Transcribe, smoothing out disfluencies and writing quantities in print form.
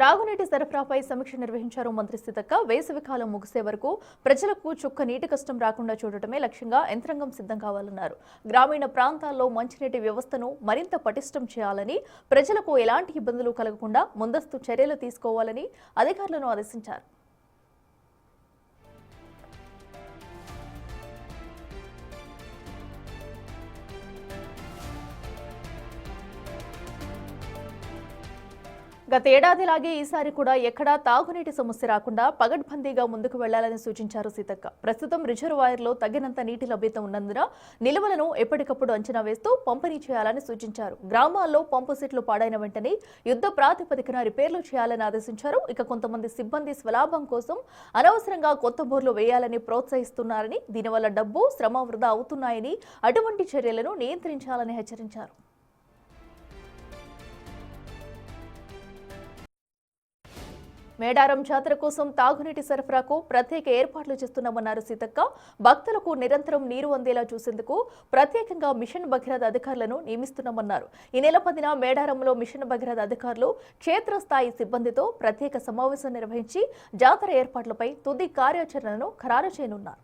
తాగునీటి సరఫరాపై సమీక్ష నిర్వహించారు మంత్రి సీతక్క. వేసవికాలం ముగిసే వరకు ప్రజలకు చుక్క నీటి కష్టం రాకుండా చూడటమే లక్ష్యంగా యంత్రాంగం సిద్ధం కావాలన్నారు. గ్రామీణ ప్రాంతాల్లో మంచినీటి వ్యవస్థను మరింత పటిష్టం చేయాలని, ప్రజలకు ఎలాంటి ఇబ్బందులు కలగకుండా ముందస్తు చర్యలు తీసుకోవాలని అధికారులను ఆదేశించారు. గత ఏడాదిలాగే ఈసారి కూడా ఎక్కడా తాగునీటి సమస్య రాకుండా పగడ్బందీగా ముందుకు వెళ్లాలని సూచించారు సీతక్క. ప్రస్తుతం రిజర్వాయర్లో తగినంత నీటి లభ్యత ఉన్నందున నిల్వలను ఎప్పటికప్పుడు అంచనా వేస్తూ పంపిణీ చేయాలని సూచించారు. గ్రామాల్లో పంపు సెట్లు పాడైన వెంటనే యుద్ధ ప్రాతిపదికన రిపేర్లు చేయాలని ఆదేశించారు. ఇక కొంతమంది సిబ్బంది స్వలాభం కోసం అనవసరంగా కొత్త బోర్లు వేయాలని ప్రోత్సహిస్తున్నారని, దీనివల్ల డబ్బు, శ్రమ వృధా అవుతున్నాయని, అటువంటి చర్యలను నియంత్రించాలని హెచ్చరించారు. మేడారం జాతర కోసం తాగునీటి సరఫరాకు ప్రత్యేక ఏర్పాట్లు చేస్తున్నామన్నారు సీతక్క. భక్తులకు నిరంతరం నీరు అందేలా చూసేందుకు ప్రత్యేకంగా మిషన్ భగీరథ అధికారులను నియమిస్తున్నామన్నారు. ఈ నెల 10న మేడారంలో మిషన్ భగీరథ అధికారులు క్షేత్రస్థాయి సిబ్బందితో ప్రత్యేక సమావేశం నిర్వహించి జాతర ఏర్పాట్లపై తుది కార్యాచరణను ఖరారు చేయనున్నారు.